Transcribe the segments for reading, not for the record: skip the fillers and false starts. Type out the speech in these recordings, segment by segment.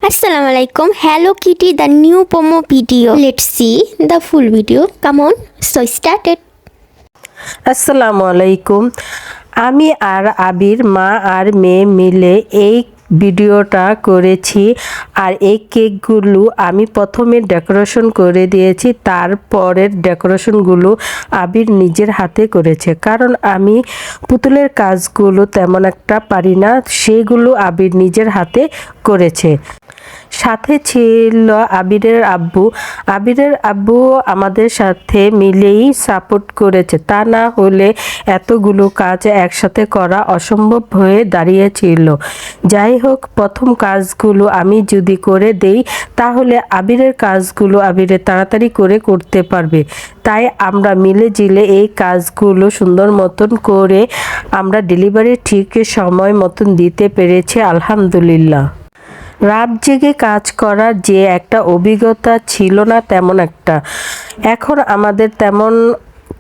Assalamualaikum. Hello Kitty, the new promo video. Let's see the full video. Come on, so started. আসসালামু আলাইকুম। আমি আর আবির মা আর মেয়ে মিলে এই ভিডিওটা করেছি। আর এই কেকগুলো আমি প্রথমে ডেকোরেশন করে দিয়েছি, তারপরের ডেকোরেশনগুলো আবির নিজের হাতে করেছে, কারণ আমি পুতুলের কাজগুলো তেমন একটা পারি না, সেগুলো আবির নিজের হাতে করেছে। সাথে ছিল আবিরের আব্বু আমাদের সাথে মিলেই সাপোর্ট করেছে, তা না হলে এতগুলো কাজ একসাথে করা অসম্ভব হয়ে দাঁড়িয়েছিল। যাই হোক, প্রথম কাজগুলো আমি যদি করে দেই তাহলে আবিরের কাজগুলো আবিরে তাড়াতাড়ি করে করতে পারবে, তাই আমরা মিলে জিলে এই কাজগুলো সুন্দর মতন করে আমরা ডেলিভারি ঠিক সময় মতন দিতে পেরেছি, আলহামদুলিল্লাহ। রাত জেগে কাজ করার যে একটা অভিজ্ঞতা ছিল না তেমন একটা, এখন আমাদের তেমন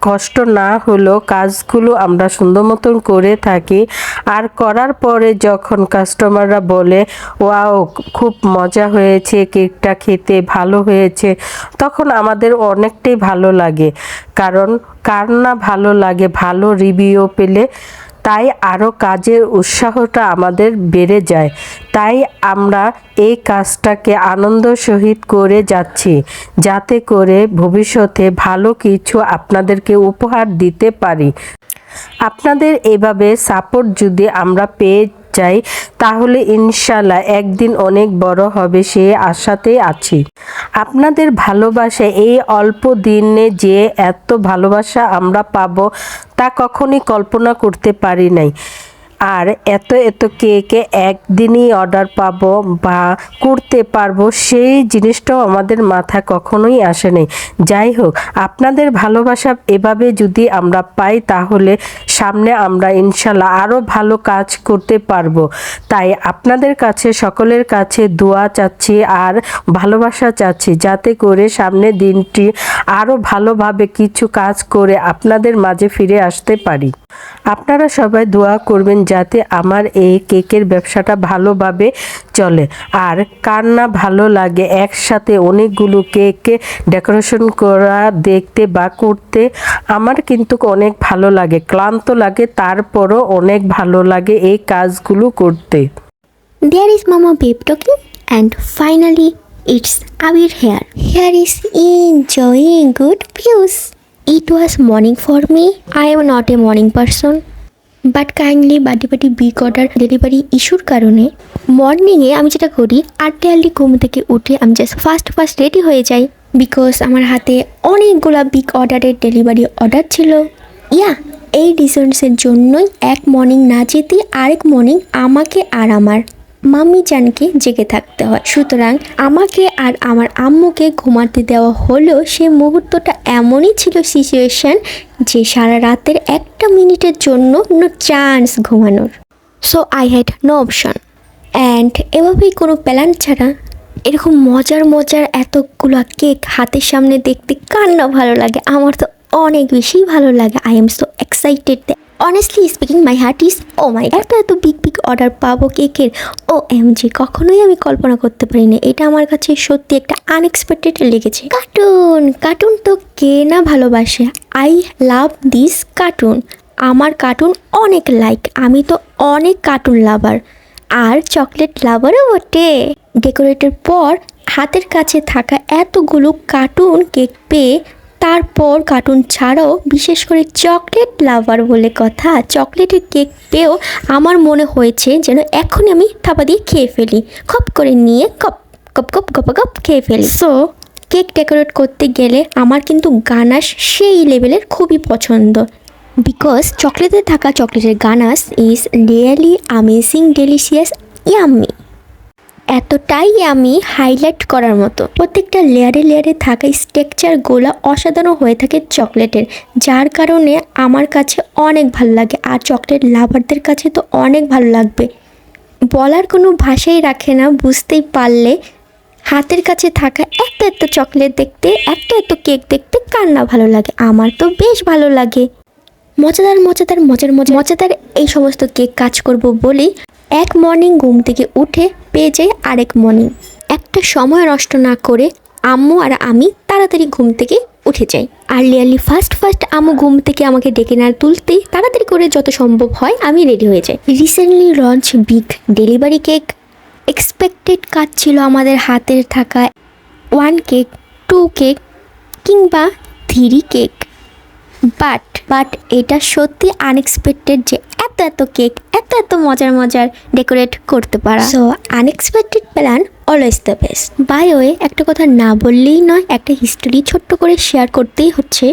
কষ্ট না হলেও কাজগুলো আমরা সুন্দর মতন করে থাকি। আর করার পরে যখন কাস্টমাররা বলে ওয়াও খুব মজা হয়েছে, কেকটা খেতে ভালো হয়েছে, তখন আমাদের অনেকটাই ভালো লাগে। কারণ কার না ভালো লাগে ভালো রিভিউ পেলে, তাই আরও কাজের উৎসাহটা আমাদের বেড়ে যায়। তাই আমরা এই কাজটাকে আনন্দ সহিত করে যাচ্ছি, যাতে করে ভবিষ্যতে ভালো কিছু আপনাদেরকে উপহার দিতে পারি। আপনাদের এভাবে সাপোর্ট যদি আমরা পেয়ে যাই তাহলে ইনশাল্লাহ একদিন অনেক বড় হবে, সে আশাতেই আছি। আপনাদের ভালোবাসা এই অল্প দিনে যে এত ভালোবাসা আমরা পাবো তা কখনই কল্পনা করতে পারি নাই। আর এত কেকে একদিনই অর্ডার পাবো বা করতে পারবো, সেই জিনিসটাও আমাদের মাথায় কখনোই আসে নাই। যাই হোক, আপনাদের ভালোবাসা এভাবে যদি আমরা পাই তাহলে সামনে আমরা ইনশাল্লাহ আরও ভালো কাজ করতে পারবো। তাই আপনাদের কাছে সকলের কাছে দোয়া চাচ্ছি আর ভালোবাসা চাচ্ছি, যাতে করে সামনের দিনটি আরও ভালোভাবে কিছু কাজ করে আপনাদের মাঝে ফিরে আসতে পারি। আপনারা সবাই দোয়া করবেন যাতে আমার এই কেকের ব্যবসাটা ভালোভাবে চলে। আর কার না ভালো লাগে একসাথে অনেকগুলো কেক ডেকোরেশন করা দেখতে বা করতে, আমার কিন্তু অনেক ভালো লাগে, ক্লান্ত লাগে, তারপরও অনেক ভালো লাগে এই কাজগুলো করতে। There is Mama Babe talking, and finally, it's Abir here. Here is enjoying good views. It was morning for me. I am not a morning person. But kindly বাটি বিগ অর্ডার ডেলিভারি ইস্যুর কারণে মর্নিংয়ে আমি যেটা করি, early ঘুম থেকে উঠে আমি জাস্ট ফার্স্ট রেডি হয়ে যাই, বিকজ আমার হাতে অনেকগুলো বিগ অর্ডারের ডেলিভারি অর্ডার ছিল। এই রিজনসের জন্যই এক মর্নিং না যেতে আরেক মর্নিং আমাকে আর আমার মাম্মি জানকে জেগে থাকতে হয়। সুতরাং আমাকে আর আমার আম্মুকে ঘুমাতে দেওয়া হলো। সে মুহূর্তটা এমনই ছিল সিচুয়েশন যে সারা রাতের একটা মিনিটের জন্য নো চান্স ঘুমানোর। So I had no option, and এভাবেই কোনো প্ল্যান ছাড়া এরকম মজার এতগুলো কেক হাতের সামনে দেখতে কার না ভালো লাগে? আমার তো অনেক বেশি ভালো লাগে। I am so excited. Honestly speaking, my heart is oh my, এত বিগ অর্ডার পাবো কেকের, OMG, কখনোই আমি কল্পনা করতে পারিনি। এটা আমার কাছে সত্যি একটা আনএক্সপেক্টেড লেগেছে। কার্টুন তো কে না ভালোবাসে? I love this cartoon. আমার কার্টুন অনেক লাইক, আমি তো অনেক কার্টুন লাভার আর চকলেট লাভারও বটে। ডেকোরেটের পর হাতের কাছে থাকা এতগুলো কার্টুন কেক পেয়ে, তারপর কার্টুন ছাড়াও বিশেষ করে চকলেট লাভার বলে কথা, চকলেটের কেক পেয়েও আমার মনে হয়েছে যেন এখনই আমি থাপা দিয়ে খেয়ে ফেলি, খপ করে নিয়ে গপ খেয়ে ফেলি। সো কেক ডেকোরেট করতে গেলে আমার কিন্তু গানাশ সেই লেভেলের খুবই পছন্দ, বিকজ চকলেটে থাকা চকলেটের ganache is really amazing, delicious, yummy. এতটাই আমি হাইলাইট করার মতো। প্রত্যেকটা লেয়ারে থাকা স্ট্রাকচারগুলো অসাধারণ হয়ে থাকে চকলেটের, যার কারণে আমার কাছে অনেক ভালো লাগে। আর চকলেট লাভারদের কাছে তো অনেক ভালো লাগবে, বলার কোনো ভাষাই রাখে না। বুঝতেই পারলে হাতের কাছে থাকা এত চকলেট দেখতে, এত কেক দেখতে কার না ভালো লাগে? আমার তো বেশ ভালো লাগে। মজাদার এই সমস্ত কেক কাজ করব বলেই এক মর্নিং ঘুম থেকে উঠে পেয়ে যাই আরেক মর্নিং। একটা সময় নষ্ট না করে আম্মু আর আমি তাড়াতাড়ি ঘুম থেকে উঠে যাই। আর্লি ফার্স্ট আম্মু ঘুম থেকে আমাকে ডেকে না তুলতেই তাড়াতাড়ি করে যত সম্ভব হয় আমি রেডি হয়ে যাই। Recently launch big delivery cake. Expected কাজ ছিল আমাদের হাতের থাকা 1 কেক, 2 কেক কিংবা 3 কেক, বাট এটা সত্যি আনএক্সপেক্টেড যে এত কেক এত মজার ডেকোরেট করতে পারা। So unexpected plan always the best. By way, একটা কথা না বললেই নয়, একটা হিস্টোরি ছোট্ট করে শেয়ার করতেই হচ্ছে।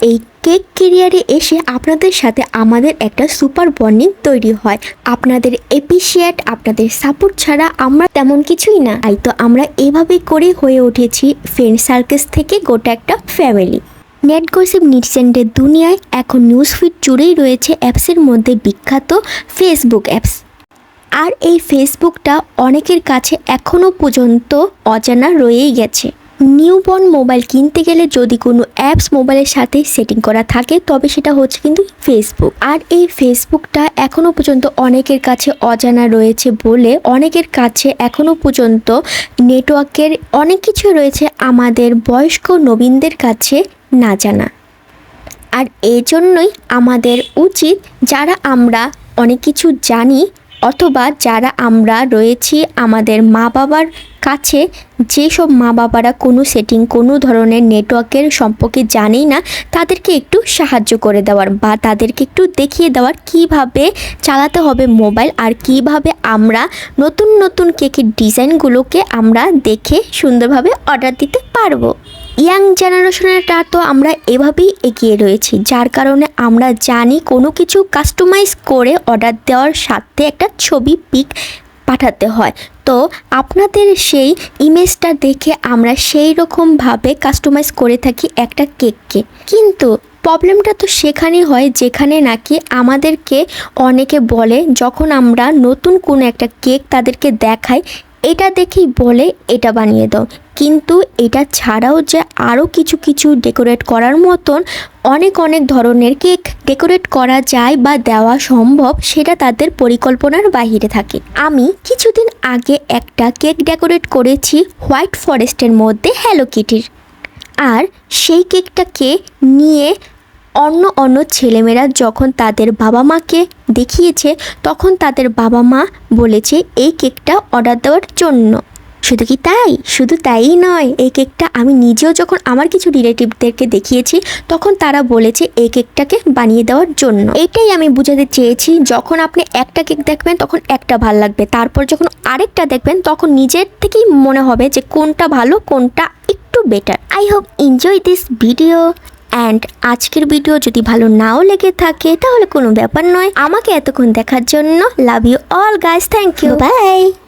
এই কেক কেরিয়ারে এসে আপনাদের সাথে আমাদের একটা সুপার বন্ডিং তৈরি হয়। আপনাদের এপ্রিশিয়েট, আপনাদের সাপোর্ট ছাড়া আমরা তেমন কিছুই না। তাই তো আমরা এভাবে করে হয়ে উঠেছি ফ্রেন্ড সার্কেল থেকে গোটা একটা ফ্যামিলি। নেট গসিপ নিউজেন্ডের দুনিয়ায় এখন নিউজ ফিড জুড়েই রয়েছে অ্যাপসের মধ্যে বিখ্যাত ফেসবুক অ্যাপস। আর এই ফেসবুকটা অনেকের কাছে এখনও পর্যন্ত অজানা রয়েই গেছে। নিউবর্ন মোবাইল কিনতে গেলে যদি কোনো অ্যাপস মোবাইলের সাথে সেটিং করা থাকে তবে সেটা হচ্ছে কিন্তু ফেসবুক। আর এই ফেসবুকটা এখনও পর্যন্ত অনেকের কাছে অজানা রয়েছে বলে অনেকের কাছে এখনও পর্যন্ত নেটওয়ার্কের অনেক কিছু রয়েছে আমাদের বয়স্ক নবীনদের কাছে না জানা। আর এজন্যই আমাদের উচিত যারা আমরা অনেক কিছু জানি অথবা যারা আমরা রয়েছি আমাদের মা বাবার কাছে, যেসব মা বাবারা কোনো সেটিং কোনো ধরনের নেটওয়ার্কের সম্পর্কে জানেই না, তাদেরকে একটু সাহায্য করে দেওয়ার বা তাদেরকে একটু দেখিয়ে দেওয়ার কিভাবে চালাতে হবে মোবাইল, আর কিভাবে আমরা নতুন কেকের ডিজাইনগুলোকে আমরা দেখে সুন্দরভাবে অর্ডার দিতে পারবো। ইয়াং জেনারেশনেরটা তো আমরা এভাবেই এগিয়ে রয়েছি, যার কারণে আমরা জানি কোনো কিছু কাস্টমাইজ করে অর্ডার দেওয়ার সাথে একটা ছবি পিক পাঠাতে হয়। তো আপনাদের সেই ইমেজটা দেখে আমরা সেই রকমভাবে কাস্টমাইজ করে থাকি একটা কেককে। কিন্তু প্রবলেমটা তো সেখানেই হয় যেখানে নাকি আমাদেরকে অনেকে বলে, যখন আমরা নতুন কোনো একটা কেক তাদেরকে দেখাই, এটা দেখেই বলে এটা বানিয়ে দাও। কিন্তু এটা ছাড়াও যে আরও কিছু ডেকোরেট করার মতন অনেক ধরনের কেক ডেকোরেট করা যায় বা দেওয়া সম্ভব, সেটা তাদের পরিকল্পনার বাইরে থাকে। আমি কিছুদিন আগে একটা কেক ডেকোরেট করেছি হোয়াইট ফরেস্টের মধ্যে হ্যালো কিটির। আর সেই কেকটাকে নিয়ে অন্য ছেলেমেয়েরা যখন তাদের বাবা মাকে দেখিয়েছে, তখন তাদের বাবা মা বলেছে এই কেকটা অর্ডার দেওয়ার জন্য। শুধু তাই নয়, এই কেকটা আমি নিজেও যখন আমার কিছু রিলেটিভদেরকে দেখিয়েছি, তখন তারা বলেছে এই কেকটাকে বানিয়ে দেওয়ার জন্য। এটাই আমি বোঝাতে চেয়েছি, যখন আপনি একটা কেক দেখবেন তখন একটা ভালো লাগবে, তারপর যখন আরেকটা দেখবেন তখন নিজের থেকেই মনে হবে যে কোনটা ভালো কোনটা একটু better. I hope enjoy this video. And আজকের ভিডিও যদি ভালো নাও লেগে থাকে তাহলে কোনো ব্যাপার নয়। আমাকে এতক্ষণ দেখার জন্য love you all guys, thank you, by.